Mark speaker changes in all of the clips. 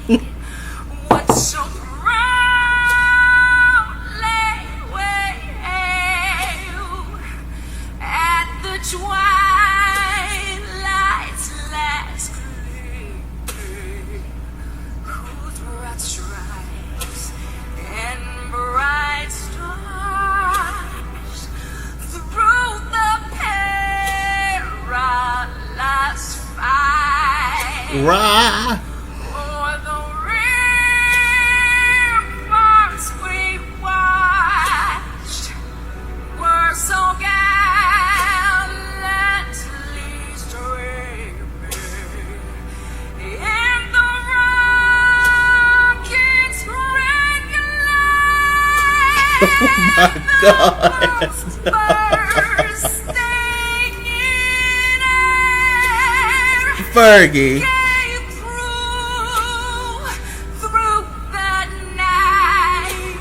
Speaker 1: What so proudly wail at the twilight's last gleam, whose broad stripes and bright stars through the perilous fight.
Speaker 2: Rah.
Speaker 1: O'er the ramparts we watched were so gallantly streaming, and the rockets red
Speaker 2: Oh my God.
Speaker 1: bursting in air.
Speaker 2: Fergie.
Speaker 1: Gave through the night,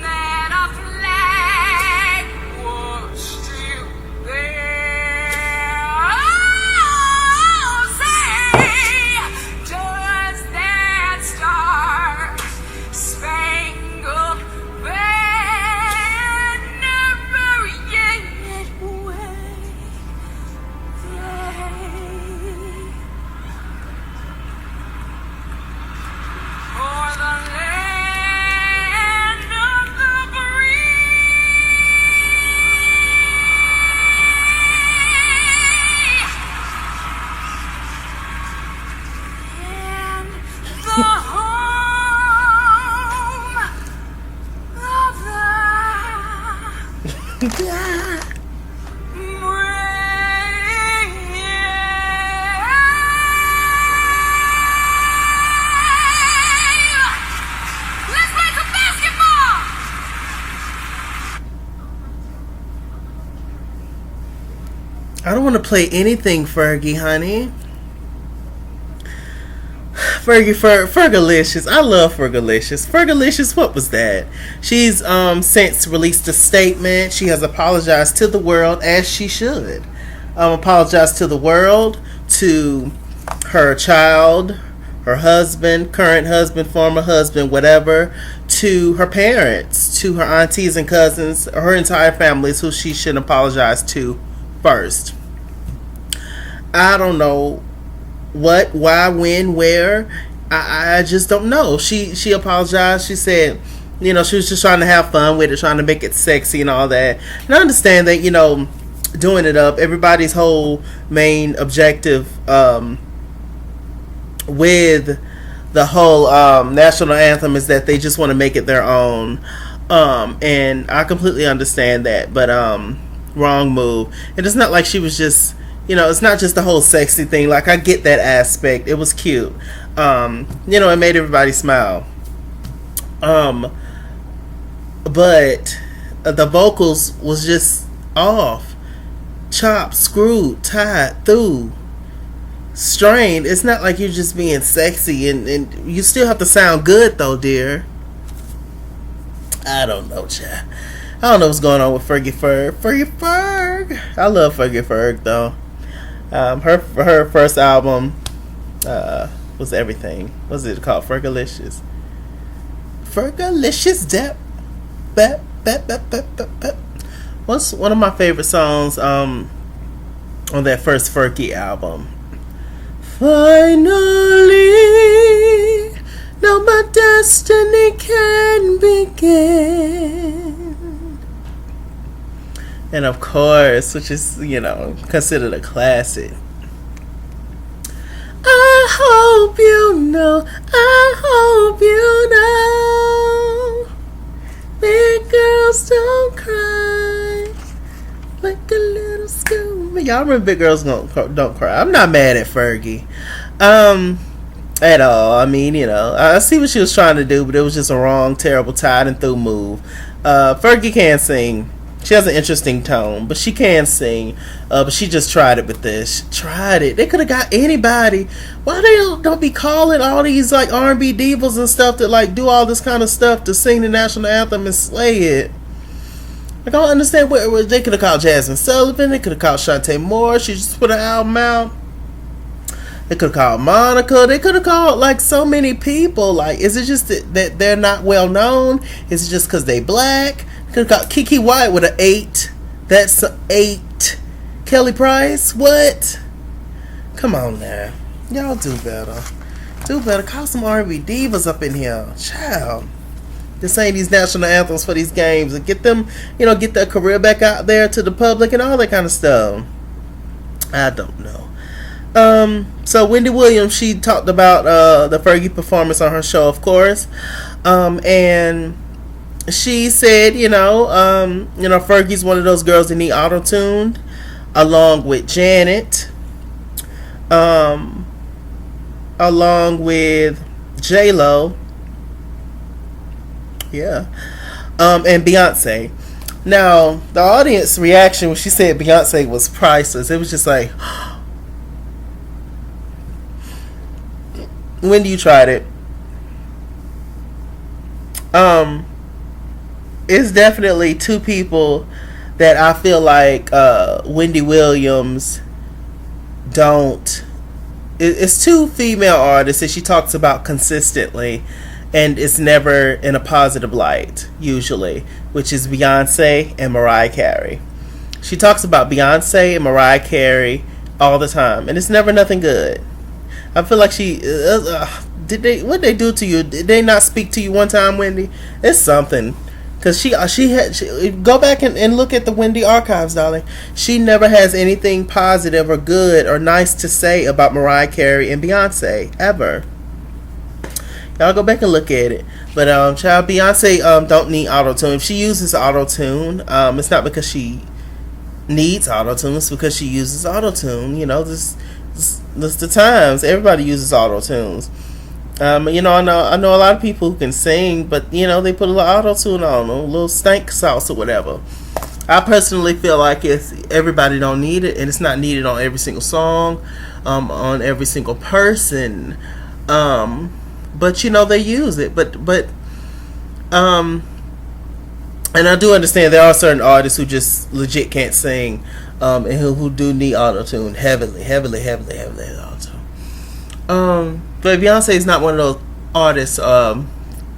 Speaker 1: that our flag was still there. Oh, say, does that star-spangled banner yet wave? For the land of the free and the home of the brave. Let's play some basketball.
Speaker 2: I don't want to play anything, Fergie, honey. Fergalicious. I love Fergalicious. Fergalicious, what was that? She's since released a statement. She has apologized to the world, as she should. Apologized to the world, to her child, her husband, current husband, former husband, whatever, to her parents, to her aunties and cousins, her entire families, who she should apologize to first. I don't know what, why, when, where. I just don't know. She apologized. She said, she was just trying to have fun with it, trying to make it sexy and all that. And I understand that, doing it up, everybody's whole main objective with the whole national anthem is that they just want to make it their own. And I completely understand that, but wrong move. And it's not like she was just, it's not just the whole sexy thing. Like, I get that aspect. It was cute. It made everybody smile. But the vocals was just off. Chopped, screwed, tied, through, strained. It's not like you're just being sexy, and you still have to sound good though, dear. I don't know, child. I don't know what's going on with Fergie Ferg. I love Fergie Ferg though. Her first album was everything. What's it called? Fergalicious. What's one of my favorite songs on that first Fergie album? Finally, now my destiny can begin. And of course, which is, considered a classic. I hope you know, big girls don't cry like a little school. Y'all remember Big Girls Don't Cry. I'm not mad at Fergie at all. I mean, I see what she was trying to do, but it was just a wrong, terrible, tied and through move. Fergie can sing. She has an interesting tone, but she can sing. But she just tried it with this. Tried it. They could have got anybody. Why they don't be calling all these like R&B divas and stuff that like do all this kind of stuff to sing the national anthem and slay it? Like, I don't understand where they could have called Jasmine Sullivan. They could have called Shantae Moore. She just put an album out. They could have called Monica. They could have called like so many people. Like, is it just that they're not well known? Is it just because they black? Could have called Kiki White with an 8. That's a 8. Kelly Price, what? Come on now, y'all do better. Do better. Call some R&B divas up in here, child. Just saying these national anthems for these games and get them, get their career back out there to the public and all that kind of stuff. I don't know. So Wendy Williams, she talked about the Fergie performance on her show, of course, and she said, Fergie's one of those girls that need auto-tuned, along with Janet, along with J-Lo, yeah, and Beyonce. Now, the audience reaction when she said Beyonce was priceless, it was just like, when you tried it, it's definitely two people that I feel like Wendy Williams don't. It's two female artists that she talks about consistently, and it's never in a positive light, usually, which is Beyonce and Mariah Carey. She talks about Beyonce and Mariah Carey all the time, and it's never nothing good. I feel like she what they do to you? Did they not speak to you one time, Wendy? It's something, because she go back and look at the Wendy archives, darling. She never has anything positive or good or nice to say about Mariah Carey and Beyonce ever. Y'all go back and look at it. But child, Beyonce don't need auto-tune. If she uses auto-tune, it's not because she needs auto-tune. It's because she uses auto-tune. This the times. Everybody uses auto-tunes. I know a lot of people who can sing, but they put a little auto-tune on them, a little stank sauce or whatever. I personally feel like everybody don't need it, and it's not needed on every single song, on every single person. But they use it. But and I do understand there are certain artists who just legit can't sing, and who do need auto-tune heavily auto-tune. But Beyonce is not one of those artists,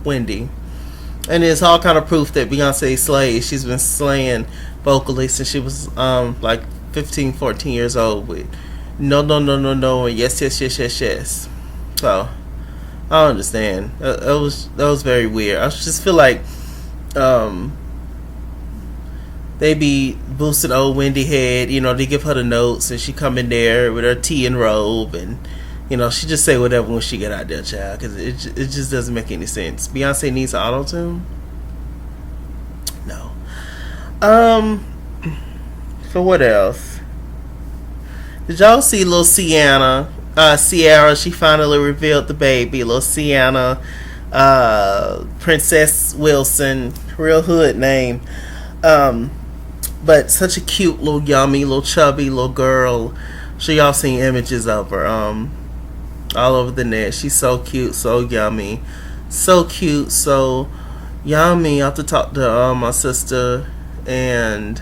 Speaker 2: Wendy. And it's all kind of proof that Beyonce slays. She's been slaying vocally since she was like 15, 14 years old with no, and yes. So I understand. That was very weird. I just feel like they be boosting old Wendy head. They give her the notes and she come in there with her tea and robe, and she just say whatever when she get out there, child, because it just doesn't make any sense. Beyonce needs auto-tune? No. So what else? Did y'all see little Sierra? She finally revealed the baby. Little Sienna, Princess Wilson, real hood name. But such a cute little yummy, little chubby little girl. Sure y'all seen images of her all over the net. She's so cute, so yummy, so cute, so yummy. I have to talk to my sister and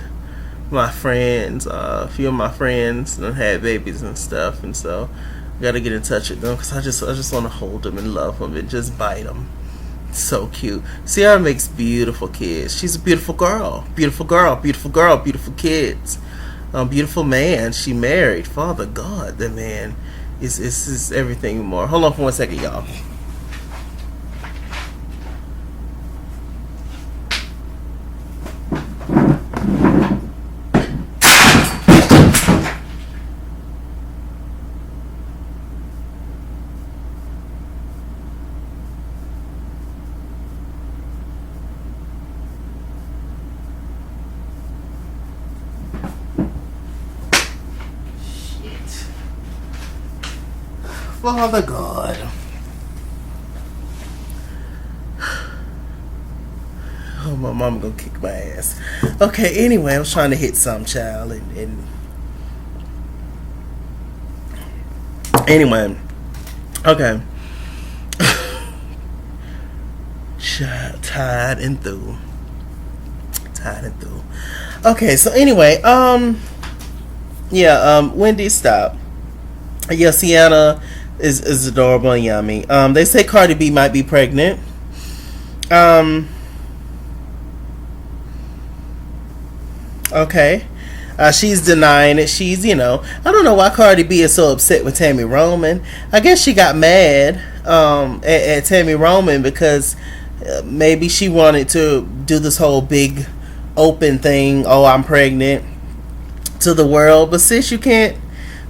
Speaker 2: my friends. A few of my friends had babies and stuff, and so I gotta get in touch with them because I just want to hold them and love them and just bite them. So cute. Sierra makes beautiful kids. She's a beautiful girl, beautiful kids, beautiful man. She married. Father God, that man is everything more. Hold on for 1 second, y'all. Father God. Oh, my mama gonna kick my ass. Okay, anyway, I was trying to hit some, child, and anyway, okay. Tired and through. Okay, so anyway, Wendy, stop. Yeah, Sienna is adorable and yummy. They say Cardi B might be pregnant. Um, okay. She's denying it. She's, I don't know why Cardi B is so upset with Tammy Roman. I guess she got mad at Tammy Roman because maybe she wanted to do this whole big open thing. Oh, I'm pregnant to the world. But sis, you can't.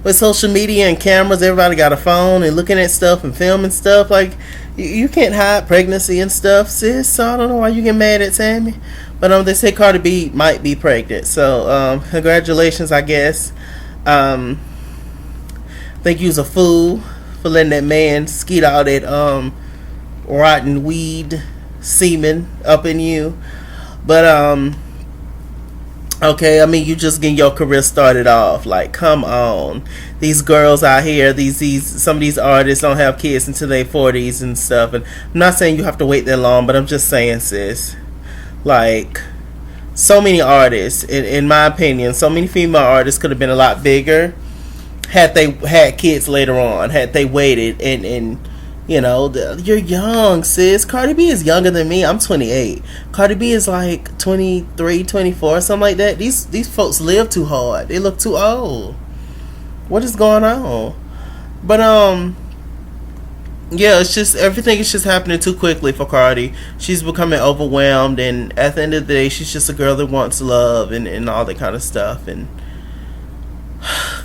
Speaker 2: With social media and cameras, everybody got a phone and looking at stuff and filming stuff. Like, you can't hide pregnancy and stuff, sis. So I don't know why you get mad at Tammy. But they say Cardi B might be pregnant. So congratulations, I guess. I think you was a fool for letting that man skeet all that rotten weed semen up in you. But okay, I mean, you just getting your career started off. Like, come on. These girls out here, some of these artists don't have kids until their 40s and stuff. And I'm not saying you have to wait that long, but I'm just saying, sis. Like, so many artists, in my opinion, so many female artists could have been a lot bigger had they had kids later on, had they waited. And you're young, sis. Cardi B is younger than me. I'm 28. Cardi B is like 23, 24, something like that. These folks live too hard. They look too old. What is going on? But yeah, it's just everything is just happening too quickly for Cardi. She's becoming overwhelmed, and at the end of the day, she's just a girl that wants love and all that kind of stuff. And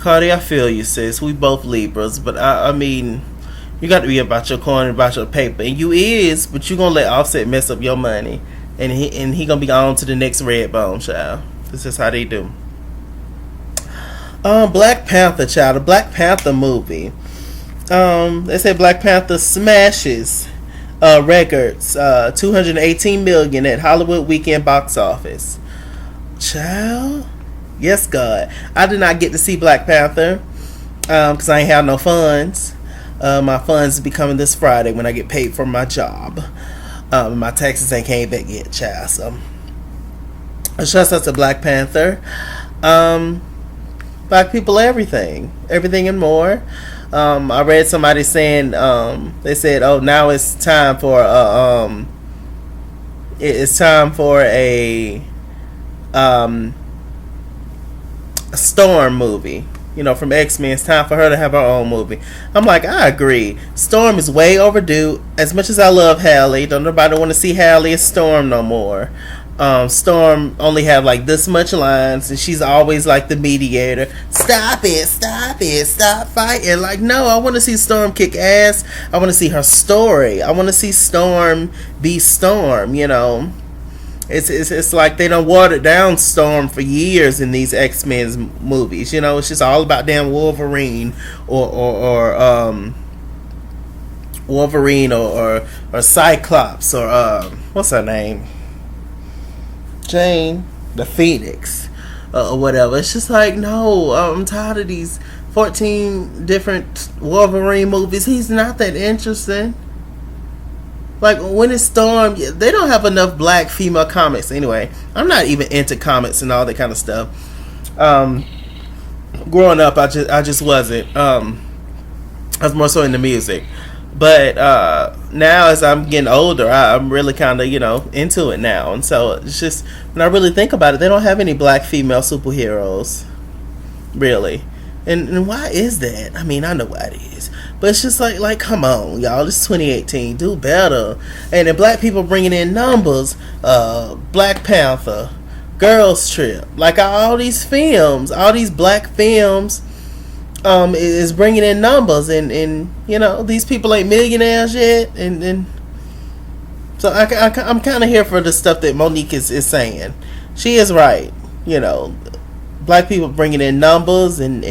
Speaker 2: Cardi, I feel you, sis. We both Libras, but I mean, you got to be about your coin and about your paper, and you is, but you gonna let Offset mess up your money, and he gonna be on to the next Redbone, child. This is how they do. Black Panther, child. The Black Panther movie. They say Black Panther smashes records, 218 million at Hollywood weekend box office. Child, yes, God. I did not get to see Black Panther because I ain't have no funds. My funds be coming this Friday when I get paid for my job. My taxes ain't came back yet, child. So, shouts out to Black Panther. Black people, everything and more. I read somebody saying they said, "Oh, now it's time for a Storm movie." From X-Men. It's time for her to have her own movie. I'm like, I agree. Storm is way overdue. As much as I love Halle, don't nobody want to see Halle as Storm no more. Storm only have like this much lines, and she's always like the mediator. Stop fighting. Like, no, I want to see Storm kick ass. I want to see her story. I want to see Storm be Storm. It's like they done watered down Storm for years in these X-Men movies. It's just all about damn Wolverine or Wolverine or Cyclops or what's her name? Jane the Phoenix or whatever. It's just like, no, I'm tired of these 14 different Wolverine movies. He's not that interesting. Like, when it's Storm, they don't have enough black female comics. Anyway, I'm not even into comics and all that kind of stuff. Growing up, I just wasn't. I was more so into music. But now, as I'm getting older, I'm really kind of, into it now. And so, it's just, when I really think about it, they don't have any black female superheroes. Really. And why is that? I mean, I know why it is. But it's just like, come on, y'all. It's 2018. Do better. And then black people bringing in numbers. Black Panther. Girls Trip. Like, all these films. All these black films is bringing in numbers. And these people ain't millionaires yet. And so I'm kind of here for the stuff that Monique is saying. She is right. Black people bringing in numbers and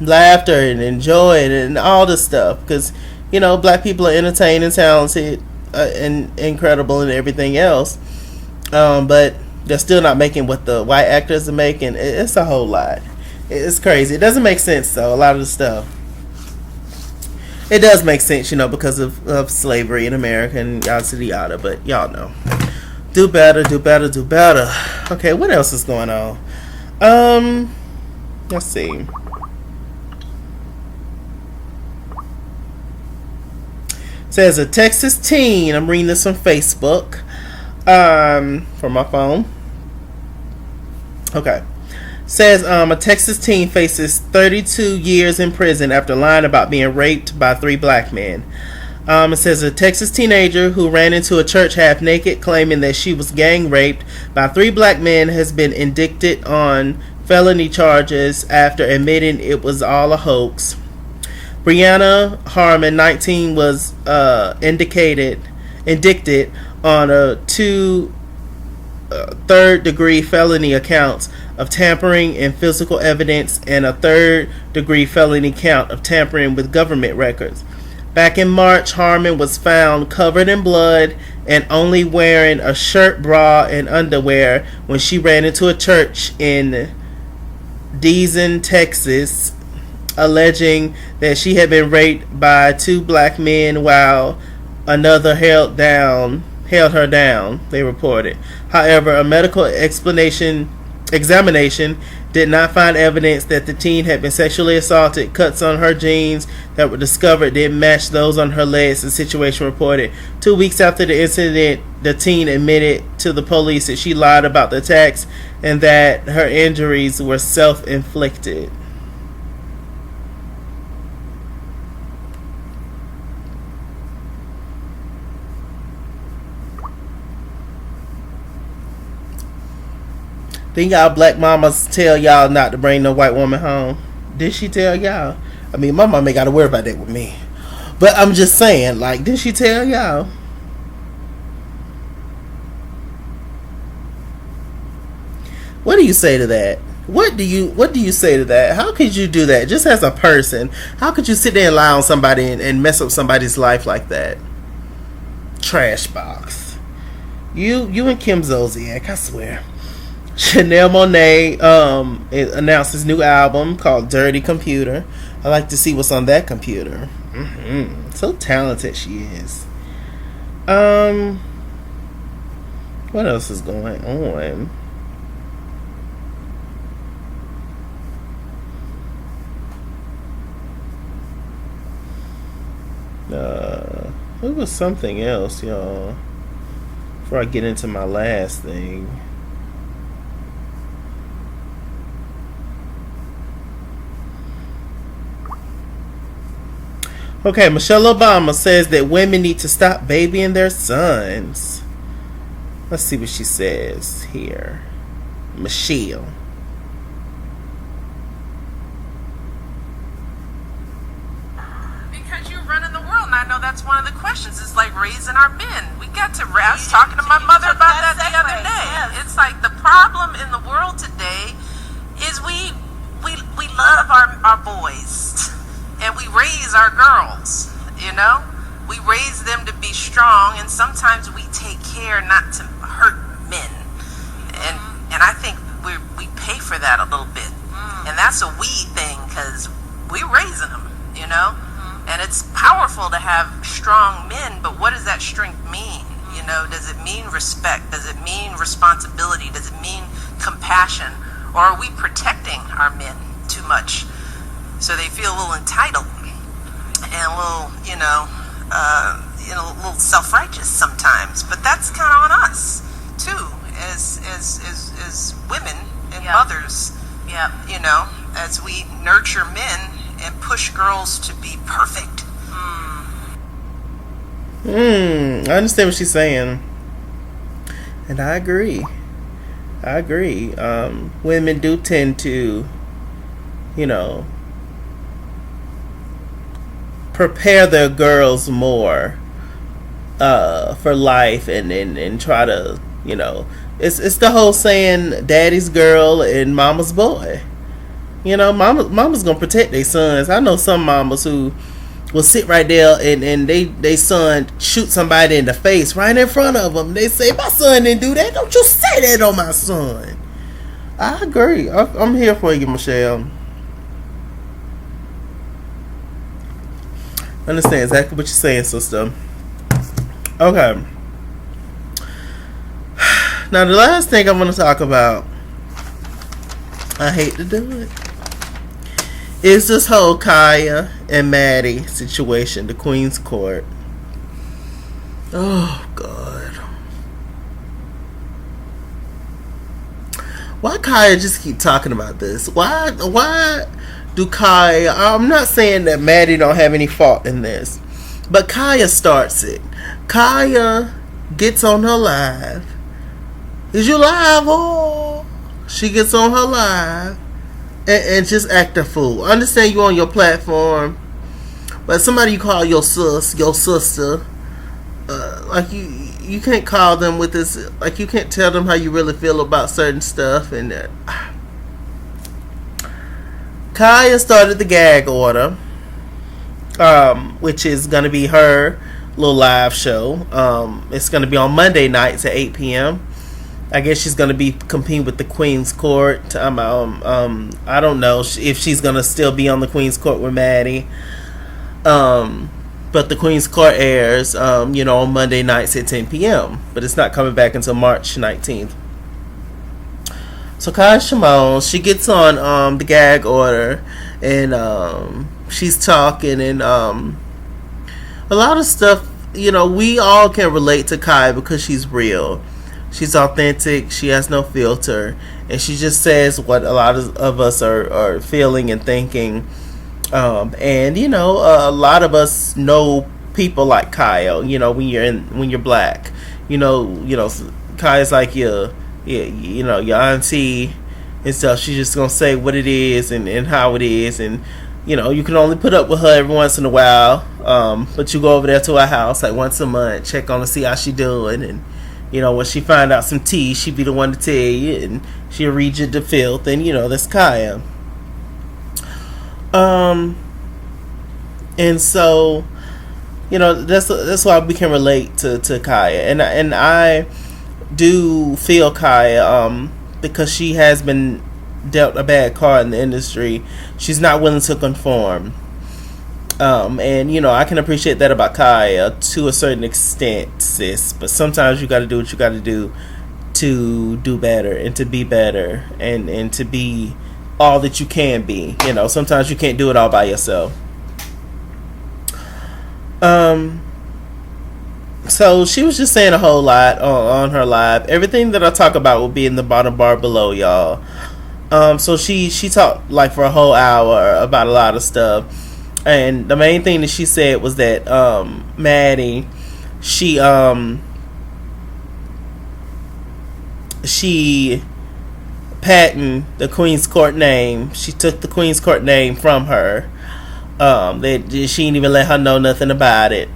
Speaker 2: laughter and joy and all this stuff, because black people are entertaining, talented, and incredible and everything else, but they're still not making what the white actors are making. It's a whole lot. It's crazy. It doesn't make sense though. A lot of the stuff, it does make sense, because of slavery in America and yada, but y'all know. Do better. Okay, what else is going on? Let's see. Says a Texas teen. I'm reading this on Facebook. From my phone. Okay. Says a Texas teen faces 32 years in prison after lying about being raped by 3 black men. It says a Texas teenager who ran into a church half naked claiming that she was gang raped by 3 black men has been indicted on felony charges after admitting it was all a hoax. Brianna Harmon, 19, was indicted on a 2 third-degree felony accounts of tampering in physical evidence and a third-degree felony count of tampering with government records. Back in March, Harmon was found covered in blood and only wearing a shirt, bra, and underwear when she ran into a church in Deason, Texas, alleging that she had been raped by 2 black men while another held her down, they reported. However, a medical examination did not find evidence that the teen had been sexually assaulted. Cuts on her jeans that were discovered didn't match those on her legs, the Situation reported. 2 weeks after the incident, the teen admitted to the police that she lied about the attacks and that her injuries were self-inflicted. Didn't y'all black mamas tell y'all not to bring no white woman home? Did she tell y'all? I mean, my mama ain't got to worry about that with me. But I'm just saying, like, did she tell y'all? What do you say to that? What do you say to that? How could you do that? Just as a person, how could you sit there and lie on somebody and mess up somebody's life like that? Trash box. You and Kim Zolciak, I swear. Chanel Monáe announced his new album called Dirty Computer. I like to see what's on that computer. So talented she is. What else is going on? It was something else, y'all. Before I get into my last thing. Okay, Michelle Obama says that women need to stop babying their sons. Let's see what she says here. Michelle.
Speaker 3: Because you're running the world, and I know that's one of the questions. Is like raising our men. We got to. I was talking to my mother about that the other day. Yes. It's like the problem in the world today is we love our boys. And we raise our girls, you know? We raise them to be strong, and sometimes we take care not to hurt men. And I think we pay for that a little bit. And that's a we thing, because we're raising them, you know? And it's powerful to have strong men, but what does that strength mean? You know, does it mean respect? Does it mean responsibility? Does it mean compassion? Or are we protecting our men too much? So they feel a little entitled and a little, a little self-righteous sometimes. But that's kind of on us too, as women and mothers. Yeah, you know, as we nurture men and push girls to be perfect.
Speaker 2: I understand what she's saying, and I agree. Women do tend to, prepare their girls more for life and try to, it's the whole saying, daddy's girl and mama's boy. Mama's gonna protect their sons. I know some mamas who will sit right there and they son shoot somebody in the face right in front of them. They say, my son didn't do that. Don't you say that on my son. I agree. I'm here for you, Michelle. I understand exactly what you're saying, sister. Okay. Now, the last thing I want to talk about, I hate to do it, is this whole Kaya and Maddie situation, the Queen's Court. Oh God. Why Kaya just keep talking about this? Why do Kaya, I'm not saying that Maddie don't have any fault in this, but Kaya starts it. Kaya gets on her live. Is you live? Oh, she gets on her live and just act a fool. I understand you on your platform, but somebody you call your sister, like you can't call them with this, like you can't tell them how you really feel about certain stuff. And Kaya started the gag order, which is going to be her little live show. It's going to be on Monday nights at 8 p.m. I guess she's going to be competing with the Queen's Court. I don't know if she's going to still be on the Queen's Court with Maddie. But the Queen's Court airs, on Monday nights at 10 p.m. But it's not coming back until March 19th. So Kaya Shimon, she gets on the gag order, and she's talking, and a lot of stuff, we all can relate to Kaya because she's real. She's authentic. She has no filter. And she just says what a lot of us are feeling and thinking. And a lot of us know people like Kyle. When you're black, Kaya's like your auntie and stuff. She's just gonna say what it is and how it is, and you can only put up with her every once in a while. But you go over there to her house like once a month, check on her, see how she doing, and when she find out some tea, she be the one to tell you, and she'll read you the filth, and that's Kaya. And so, that's why we can relate to Kaya, and I do feel Kaya, because she has been dealt a bad card in the industry. She's not willing to conform, and I can appreciate that about Kaya to a certain extent, sis. But sometimes you got to do what you got to do better and to be better and to be all that you can be. Sometimes you can't do it all by yourself. So she was just saying a whole lot on her live. Everything that I talk about will be in the bottom bar below, y'all. So she talked like for a whole hour about a lot of stuff, and the main thing that she said was that Maddie, she patented the Queen's Court name. She took the Queen's Court name from her. She didn't even let her know nothing about it.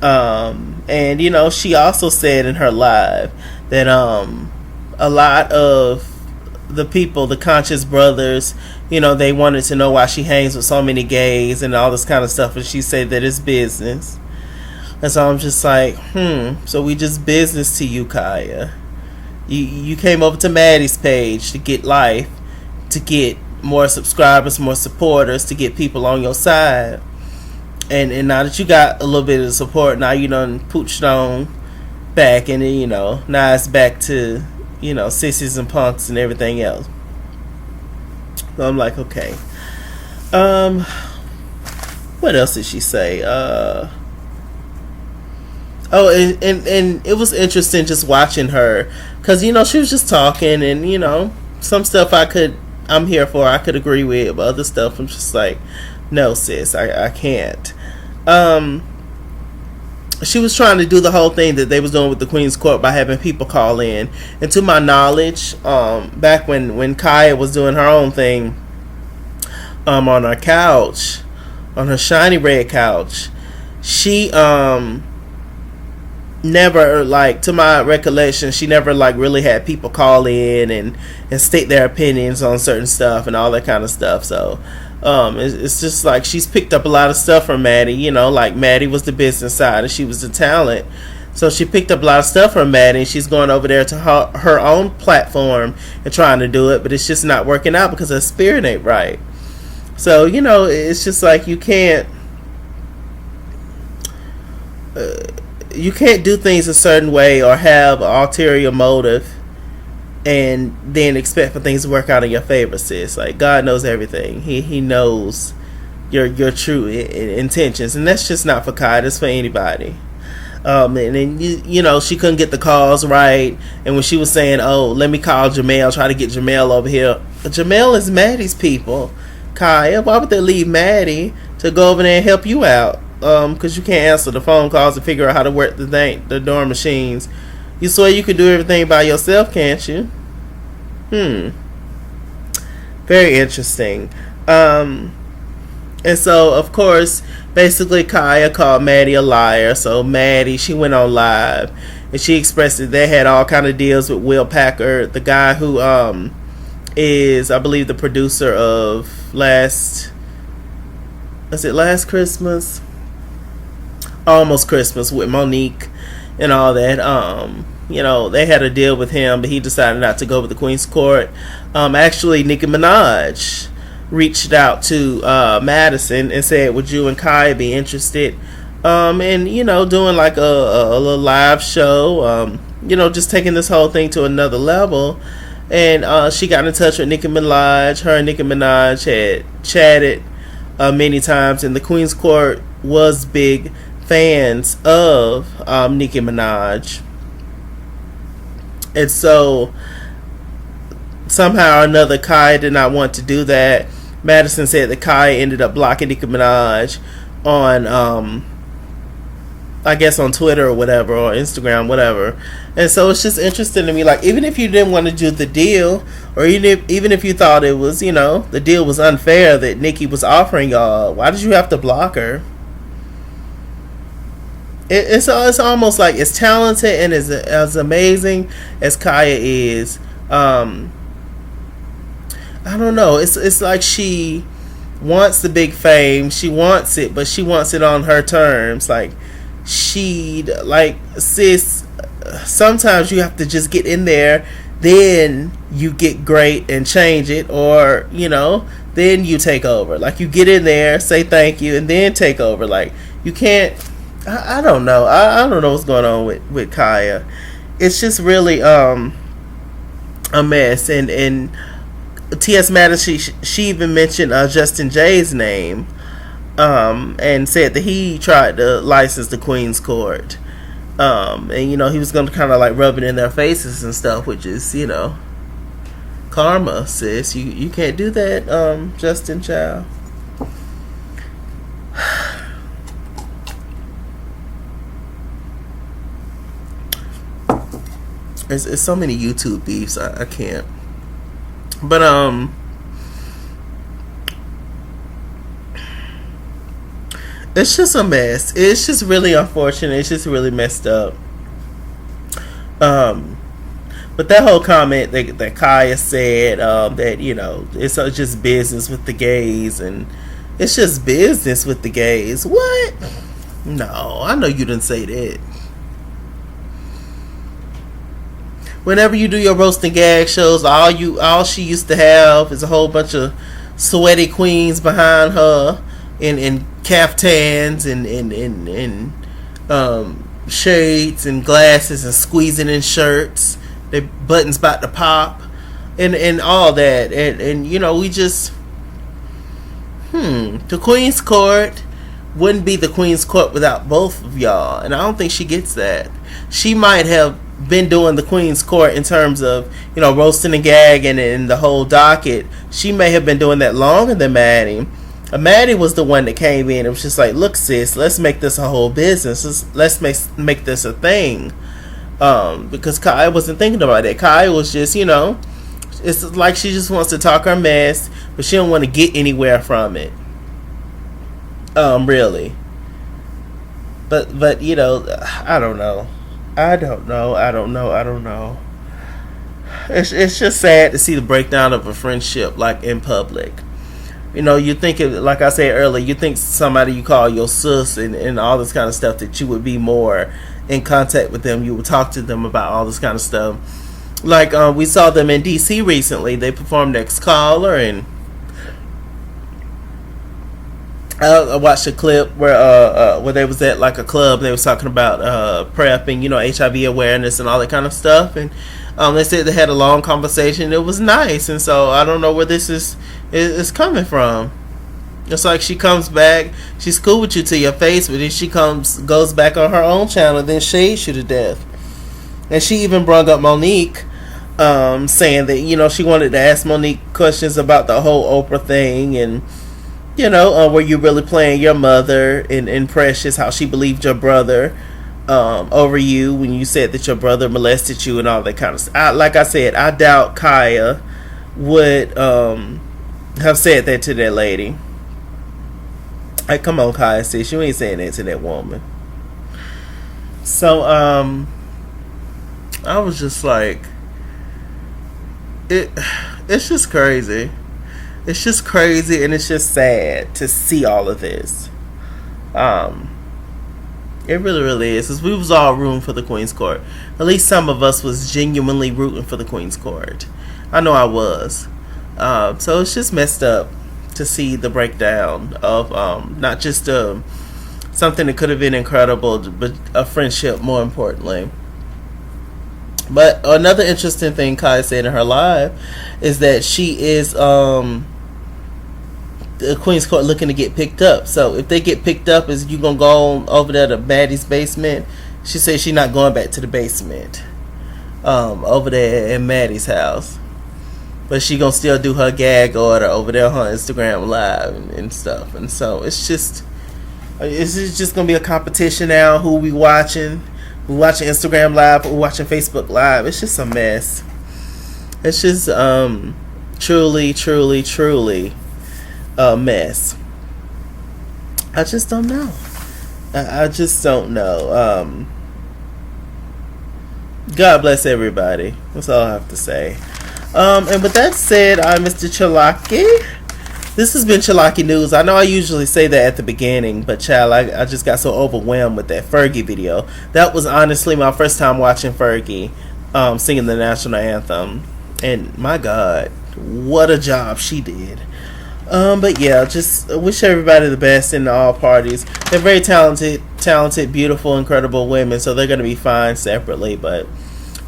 Speaker 2: And she also said in her live that a lot of the people, the Conscious Brothers, they wanted to know why she hangs with so many gays and all this kind of stuff, and she said that it's business. And so I'm just like, so we just business to you, Kaya. You came over to Maddie's page to get life, to get more subscribers, more supporters, to get people on your side. And now that you got a little bit of support, now you done pooched on back, and now it's back to sissies and punks and everything else. So I'm like, okay. What else did she say? And it was interesting just watching her, because she was just talking, and some stuff I'm here for, I could agree with, but other stuff I'm just like, no sis, I can't. She was trying to do the whole thing that they was doing with the Queen's Court by having people call in, and to my knowledge, back when Kaya was doing her own thing, on her couch, on her shiny red couch, she never, like, to my recollection, she never like really had people call in and state their opinions on certain stuff and all that kind of stuff. So it's just like she's picked up a lot of stuff from Maddie. Like Maddie was the business side and she was the talent, so she picked up a lot of stuff from Maddie, and she's going over there to her own platform and trying to do it, but it's just not working out because her spirit ain't right. So it's just like you can't do things a certain way or have an ulterior motive and then expect for things to work out in your favor, sis. Like, God knows everything. He knows your true intentions, and that's just not for Kai, that's for anybody. And then she couldn't get the calls right, and when she was saying, "Oh, let me call Jamel, try to get Jamel over here," Jamel is Maddie's people. Kaya, why would they leave Maddie to go over there and help you out? Because you can't answer the phone calls and figure out how to work the door machines. You swear you could do everything by yourself, can't you? Very interesting. And so, of course, basically Kaya called Maddie a liar. So Maddie, she went on live and she expressed that they had all kind of deals with Will Packard, the guy who is, I believe, the producer of Last Christmas? Almost Christmas with Monique and all that. They had a deal with him, but he decided not to go with the Queen's Court. Actually, Nicki Minaj reached out to Madison and said, "Would you and Kaya be interested in doing like a little live show? Just taking this whole thing to another level." And she got in touch with Nicki Minaj. Her and Nicki Minaj had chatted many times, and the Queen's Court was big fans of Nicki Minaj. And so somehow or another, Kaya did not want to do that. Madison said that Kaya ended up blocking Nicki Minaj on, I guess on Twitter or whatever, or Instagram, whatever. And so it's just interesting to me, like, even if you didn't want to do the deal, or even if you thought it was, the deal was unfair that Nicki was offering y'all, why did you have to block her? It's almost like, as talented and as amazing as Kaya is, I don't know. It's like she wants the big fame. She wants it, but she wants it on her terms. Like, sis, sometimes you have to just get in there, then you get great and change it, or, then you take over. Like, you get in there, say thank you, and then take over. Like, you can't, I don't know. I don't know what's going on with Kaya. It's just really a mess. And T.S. Madison, she even mentioned Justin Jay's name, and said that he tried to license the Queen's Court, and he was going to kind of like rub it in their faces and stuff, which is karma, sis. You can't do that, Justin Child. It's so many YouTube beefs. I can't. But it's just a mess. It's just really unfortunate. It's just really messed up. But that whole comment that Kaya said, that it's just business with the gays, and it's just business with the gays. What? No, I know you didn't say that. Whenever you do your roast and gag shows, all she used to have is a whole bunch of sweaty queens behind her in caftans and shades and glasses and squeezing in shirts. Their buttons about to pop and all that. And we just the Queen's Court wouldn't be the Queen's Court without both of y'all. And I don't think she gets that. She might have been doing the Queen's Court in terms of roasting and gagging and the whole docket. She may have been doing that longer than Maddie. Maddie was the one that came in and was just like, "Look, sis, let's make this a whole business. Let's make this a thing." Because Kaya wasn't thinking about it. Kaya was just it's like she just wants to talk her mess, but she don't want to get anywhere from it. Really. But I don't know. I don't know. It's just sad to see the breakdown of a friendship, like, in public. You think, like I said earlier, you think somebody you call your sis and all this kind of stuff, that you would be more in contact with them. You would talk to them about all this kind of stuff. Like, we saw them in DC recently. They performed Next Caller, and I watched a clip where they was at like a club. They was talking about PrEP and HIV awareness and all that kind of stuff, and they said they had a long conversation. It was nice, and so I don't know where this is coming from. It's like she comes back, she's cool with you to your face, but then she goes back on her own channel, then shades you to death. And she even brought up Monique, saying that, you know, she wanted to ask Monique questions about the whole Oprah thing, and, you know, were you really playing your mother in Precious, how she believed your brother over you when you said that your brother molested you and all that kind of stuff. Like I said, I doubt Kaya would have said that to that lady. Like, come on, Kaya, sis, you ain't saying that to that woman. So, I was just like, it's just crazy. It's just crazy, and it's just sad to see all of this. It really, really is. Because we was all rooting for the Queen's Court. At least some of us was genuinely rooting for the Queen's Court. I know I was. So it's just messed up to see the breakdown of not just something that could have been incredible, but a friendship more importantly. But another interesting thing Kai said in her live is that she is the Queen's Court looking to get picked up. So if they get picked up, is you gonna go on over there to Maddie's basement? She said she's not going back to the basement over there in Maddie's house. But she gonna still do her gag order over there on her Instagram live and stuff. And so it's just gonna be a competition now. Who we watching? We watching Instagram live, we watching Facebook live. It's just a mess. It's just truly, truly, truly a mess. I just don't know. I just don't know. God bless everybody. That's all I have to say. And with that said, I'm Mr. Chalaki. This has been Chalaki News. I know I usually say that at the beginning, but child, I just got so overwhelmed with that Fergie video. That was honestly my first time watching Fergie singing the national anthem. And my God, what a job she did. But yeah, just wish everybody the best in all parties. They're very talented, beautiful, incredible women, so they're going to be fine separately, but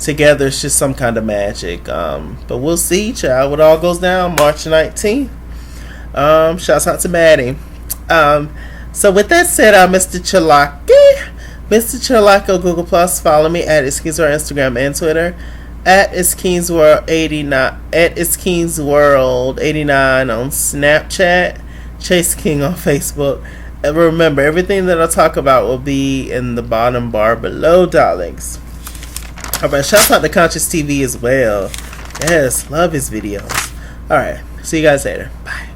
Speaker 2: together it's just some kind of magic. But we'll see, child, what all goes down March 19th. Shouts out to Maddie. So with that said, I'm Mr. Chalaki. Mr. Chalaki on Google Plus. Follow me at Iskinsworld Instagram and Twitter. At Iskinsworld89 at Iskinsworld89 on Snapchat. Chase King on Facebook. And remember, everything that I talk about will be in the bottom bar below, darlings. Alright, shouts out to Conscious TV as well. Yes, love his videos. Alright, see you guys later. Bye.